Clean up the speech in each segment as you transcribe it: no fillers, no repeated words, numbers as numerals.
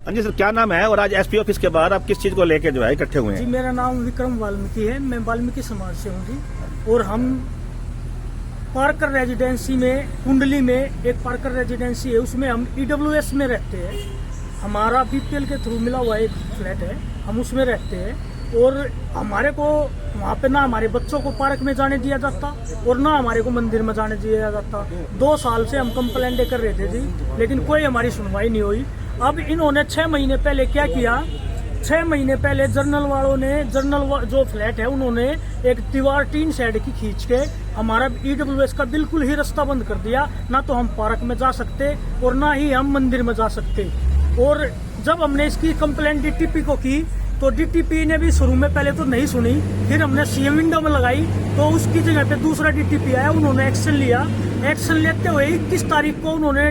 हाँ जी सर, क्या नाम है और आज एसपी ऑफिस के बाहर आप किस चीज को लेके जो है इकट्ठे हुए हैं? जी, मेरा नाम विक्रम वाल्मीकि है। मैं वाल्मीकि समाज से हूँ जी। और हम पार्कर रेजिडेंसी में, कुंडली में एक पार्कर रेजिडेंसी है, उसमें हम ईडब्ल्यूएस में रहते हैं। हमारा बीपीएल के थ्रू मिला हुआ एक फ्लैट है, हम उसमें रहते हैं। और हमारे को वहाँ पे ना हमारे बच्चों को पार्क में जाने दिया जाता और ना हमारे को मंदिर में जाने दिया जाता। 2 साल से हम कंप्लेंट कर रहे थे जी, लेकिन कोई हमारी सुनवाई नहीं हुई। अब इन्होंने 6 महीने पहले क्या किया, 6 महीने पहले जर्नल वालों ने, जो फ्लैट है उन्होंने एक दीवार 3 साइड की खींच के हमारा ईडब्ल्यूएस का बिल्कुल ही रास्ता बंद कर दिया। ना तो हम पार्क में जा सकते और ना ही हम मंदिर में जा सकते। और जब हमने इसकी कंप्लेंट डीटीपी को की तो डीटीपी ने भी शुरू में पहले तो नहीं सुनी, फिर हमने सीएम विंडो में लगाई तो उसकी जगह पे दूसरा डीटीपी आया, उन्होंने एक्शन लिया। एक्शन लेते हुए 21 तारीख को उन्होंने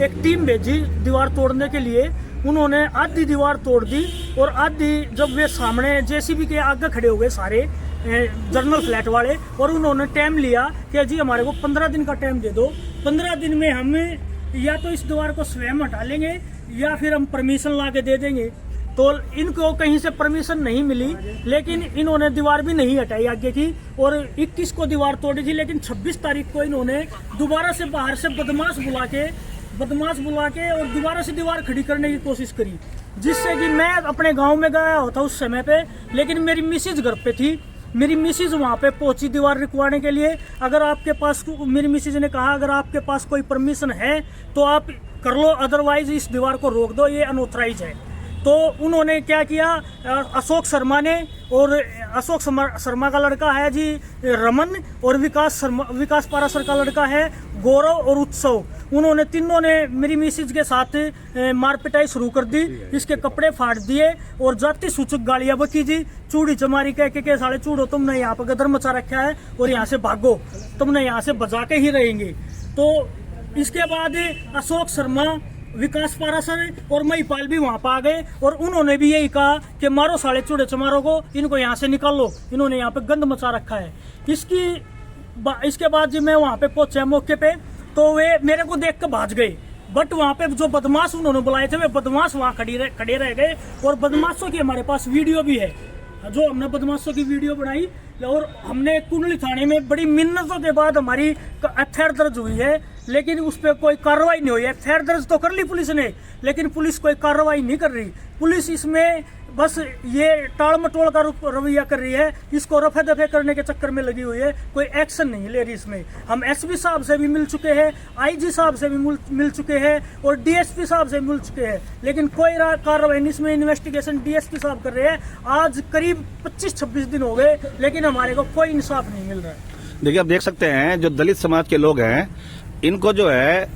एक टीम भेजी दीवार तोड़ने के लिए। उन्होंने आधी दीवार तोड़ दी और आधी, जब वे सामने जेसीबी के आगे खड़े हो गए सारे जर्नल फ्लैट वाले, और उन्होंने टाइम लिया कि जी हमारे को 15 दिन का टाइम दे दो, 15 दिन में हम या तो इस दीवार को स्वयं हटा लेंगे या फिर हम परमिशन ला के दे देंगे। तो इनको कहीं से परमिशन नहीं मिली, लेकिन इन्होंने दीवार भी नहीं हटाई आगे की और 21 को दीवार तोड़ी थी। लेकिन 26 तारीख को इन्होंने दोबारा से बाहर से बदमाश बुला के और दोबारा से दीवार खड़ी करने की कोशिश करी, जिससे कि मैं अपने गांव में गया होता उस समय पे, लेकिन मेरी मिसेज घर पे थी। मेरी मिसेज वहाँ पे पहुंची दीवार रुकवाने के लिए। अगर आपके पास, मेरी मिसेज ने कहा, अगर आपके पास कोई परमिशन है तो आप कर लो, अदरवाइज इस दीवार को रोक दो, ये अनऑथराइज है। तो उन्होंने क्या किया, अशोक शर्मा ने, और अशोक शर्मा का लड़का है जी रमन, और विकास पारासर का लड़का है गौरव और उत्सव, उन्होंने तीनों ने मेरी मिसेज के साथ मारपिटाई शुरू कर दी। इसके कपड़े फाड़ दिए और जाति सूचक गालियां बकी जी, चूड़ी चमारी कह के साले चूड़ो, तुमने यहाँ पर गदर मचा रखा है और यहाँ से भागो, तुमने यहाँ से बजा के ही रहेंगे। तो इसके बाद अशोक शर्मा, विकास पारासर और महिपाल भी वहां पर आ गए और उन्होंने भी यही कहा कि मारो साले चूड़े चमारों को, इनको यहाँ से निकाल लो, इन्होंने यहाँ पे गंद मचा रखा है। इसके बाद जब मैं वहां पे पहुंचा मौके पे तो वे मेरे को देख कर भाग गए। बट वहां पे जो बदमाश उन्होंने बुलाए थे, वे बदमाश वहां खड़े रह गए। और बदमाशों की हमारे पास वीडियो भी है, जो हमने बदमाशों की वीडियो बनाई और हमने कुंडली थाने में बड़ी मिन्नतों के बाद हमारी एफआईआर दर्ज हुई है, लेकिन उस पर कोई कार्रवाई नहीं हुई। एफआईआर दर्ज तो कर ली पुलिस ने, लेकिन पुलिस कोई कार्रवाई नहीं कर रही। पुलिस इसमें बस ये टाल मटोल का रवैया कर रही है, इसको रफे दफे करने के चक्कर में लगी हुई है, कोई एक्शन नहीं ले रही इसमें। हम एसपी साहब से भी मिल चुके हैं, आईजी साहब से भी मिल चुके हैं और डीएसपी साहब से मिल चुके हैं, लेकिन कोई कार्रवाई नहीं। इसमें इन्वेस्टिगेशन डीएसपी साहब कर रहे हैं। आज करीब 25-26 दिन हो गए, लेकिन हमारे को कोई इंसाफ नहीं मिल रहा है। देखिए, आप देख सकते हैं जो दलित समाज के लोग हैं, इनको जो है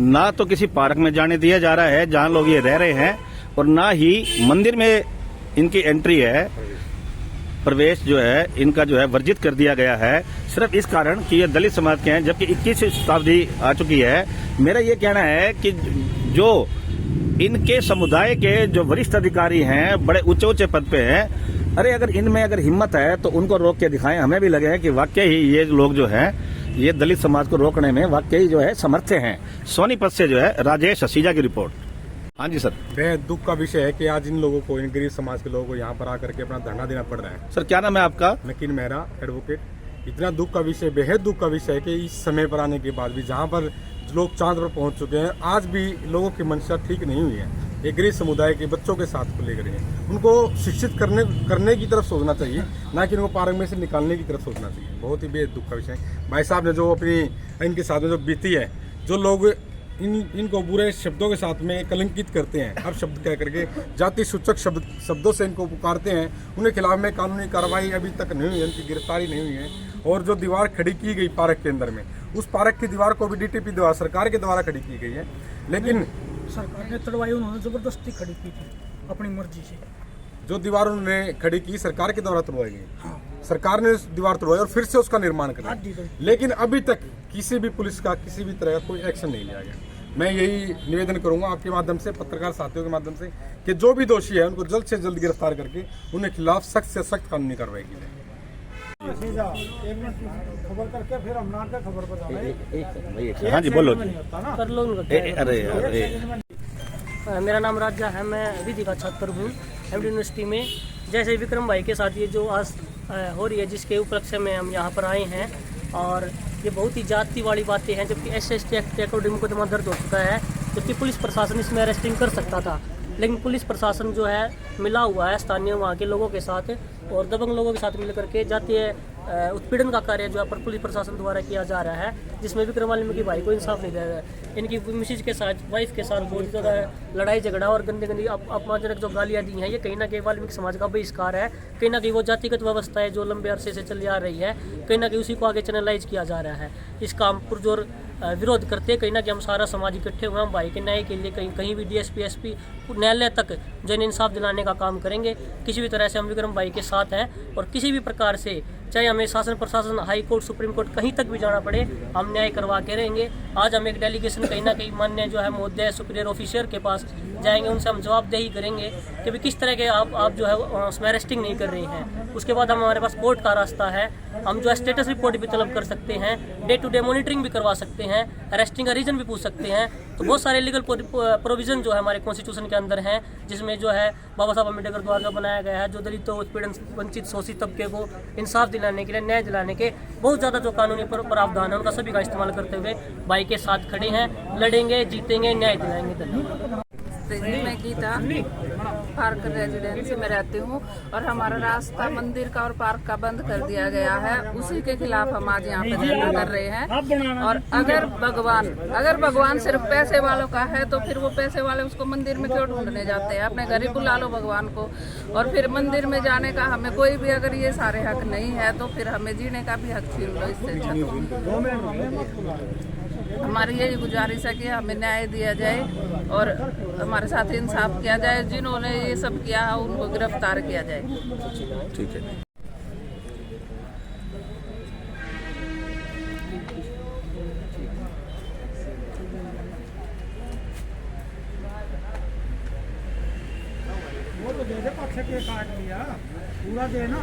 ना तो किसी पार्क में जाने दिया जा रहा है जहां लोग ये रह रहे हैं, और ना ही मंदिर में इनकी एंट्री है, प्रवेश जो है इनका जो है वर्जित कर दिया गया है, सिर्फ इस कारण कि ये दलित समाज के हैं, जबकि 21वीं शताब्दी आ चुकी है। मेरा ये कहना है कि जो इनके समुदाय के जो वरिष्ठ अधिकारी हैं, बड़े ऊंचे पद पे हैं, अरे अगर इनमें अगर हिम्मत है तो उनको रोक के दिखाएं। हमें भी लगे कि वाकई ही ये लोग जो हैं, ये दलित समाज को रोकने में वाकई जो है समर्थ हैं। सोनीपत से जो है राजेश हसीजा की रिपोर्ट। हाँ जी सर। बेहद दुख का विषय है कि आज इन लोगों को, इन गरीब समाज के लोगों को यहाँ पर आकर के अपना धरना देना पड़ रहा है। सर क्या नाम है आपका? नकीन मेहरा, एडवोकेट। इतना दुख का विषय, बेहद दुख का विषय है कि इस समय पर आने के बाद भी जहाँ पर लोग चांद पर पहुंच चुके हैं, आज भी लोगों की मंशा ठीक नहीं हुई है। एक गरीब समुदाय के बच्चों के साथ को लेकर उनको शिक्षित करने की तरफ सोचना चाहिए, ना कि उनको पार्क में से निकालने की तरफ सोचना चाहिए। बहुत ही बेहद दुख का विषय है। भाई साहब ने जो अपनी इनके साथ में जो बीती है, जो लोग इनको बुरे शब्दों के साथ में कलंकित करते हैं, अब शब्द कह करके जाति सूचक शब्दों से इनको पुकारते हैं, उनके खिलाफ में कानूनी कार्रवाई अभी तक नहीं हुई है, उनकी गिरफ्तारी नहीं हुई है। और जो दीवार खड़ी की गई पार्क के अंदर में, उस पार्क की दीवार को भी डीटीपी द्वारा, सरकार के द्वारा खड़ी की गई है, लेकिन सरकार ने तोड़वाई, उन्होंने जबरदस्ती खड़ी की थी अपनी मर्जी से। जो दीवार उन्होंने खड़ी की सरकार के द्वारा तोड़वाई गई। हाँ। सरकार ने दीवार तोड़वाई और फिर से उसका निर्माण करा, लेकिन अभी तक किसी भी पुलिस का, किसी भी तरह का कोई एक्शन नहीं लिया गया। मैं यही निवेदन करूंगा आपके माध्यम से, पत्रकार साथियों के माध्यम से, कि जो भी दोषी है उनको जल्द से जल्द गिरफ्तार करके उनके खिलाफ सख्त से सख्त कानूनी कार्रवाई की जाए। खबर करके फिर हम नाट का खबर पर हाँ जी बोलो। कर लो। अरे मेरा नाम राजा है, मैं विधि का छात्र हूँ एमडी यूनिवर्सिटी में। जैसे विक्रम भाई के साथ ये जो आज हो रही है, जिसके उपलक्ष्य में हम यहाँ पर आए हैं, और ये बहुत ही जाति वाली बातें हैं, जबकि SC एक्ट के अकॉर्डिंग मुकदमा दर्ज हो चुका है, जबकि पुलिस प्रशासन इसमें अरेस्टिंग कर सकता था, लेकिन पुलिस प्रशासन जो है मिला हुआ है स्थानीय वहाँ के लोगों के साथ और दबंग लोगों के साथ मिलकर के जातीय उत्पीड़न का कार्य जो है पर पुलिस प्रशासन द्वारा किया जा रहा है, जिसमें विक्रम वाल्मीकि भाई को इंसाफ नहीं दिया गया। इनकी मिसेज के साथ, वाइफ के साथ बहुत ज़्यादा लड़ाई झगड़ा और गंदी गंदी अपमानजनक जो गालियाँ दी हैं, ये कहीं ना कहीं वाल्मीकि समाज का बहिष्कार है। कहीं ना कहीं वो जातिगत व्यवस्था है जो लंबे अरसे से चली आ रही है, कहीं ना कहीं उसी को आगे चैनलाइज किया जा रहा है। इस काम पुरजोर विरोध करते कहीं ना कहीं हम सारा समाज इकट्ठे हुए, हम भाई के न्याय के लिए कहीं भी DSP SP न्यायालय तक जन इंसाफ दिलाने का काम करेंगे। किसी भी तरह से हम विक्रम भाई के साथ हैं और किसी भी प्रकार से चाहे हमें शासन प्रशासन, हाई कोर्ट, सुप्रीम कोर्ट कहीं तक भी जाना पड़े, हम न्याय करवा के रहेंगे। आज हम एक डेलीगेशन कहीं ना कहीं मान्य जो है महोदय सुपीरियर ऑफिसर के पास जाएंगे, उनसे हम जवाबदेही करेंगे कि भी किस तरह के आप जो है उसमें अरेस्टिंग नहीं कर रहे हैं। उसके बाद हमारे पास कोर्ट का रास्ता है, हम जो है स्टेटस रिपोर्ट भी तलब कर सकते हैं, डे टू डे मॉनिटरिंग भी करवा सकते हैं, अरेस्टिंग का रीजन भी पूछ सकते हैं। तो बहुत सारे लीगल प्रोविजन जो है हमारे कॉन्स्टिट्यूशन के अंदर हैं, जिसमें जो है बाबा साहब अम्बेडकर द्वारा बनाया गया है, जो दलितों, उत्पीड़न, वंचित, शोषित तबके को इंसाफ दिलाने के लिए, न्याय दिलाने के बहुत ज़्यादा जो कानूनी प्रावधान है, उनका सभी का इस्तेमाल करते हुए भाई के साथ खड़े हैं, लड़ेंगे, जीतेंगे, न्याय दिलाएंगे। धन्यवाद। मैं गीता पार्क रेजिडेंसी में रहती हूँ और हमारा रास्ता मंदिर का और पार्क का बंद कर दिया गया है। उसी के खिलाफ हम आज यहाँ पे धरना कर रहे हैं। और अगर भगवान सिर्फ पैसे वालों का है तो फिर वो पैसे वाले उसको मंदिर में क्यों ढूंढने जाते हैं? अपने घर ही बुला लो भगवान को, और फिर मंदिर में जाने का हमें कोई भी अगर ये सारे हक नहीं है तो फिर हमें जीने का भी हक छीन लो। इससे हमारी यही गुजारिश है कि हमें न्याय दिया जाए और हमारे साथ इंसाफ किया जाए। जिन्होंने ये सब किया है उनको गिरफ्तार किया जाए। ठीक है। वो तो दे दे, पाछे के काट लिया पूरा दे ना।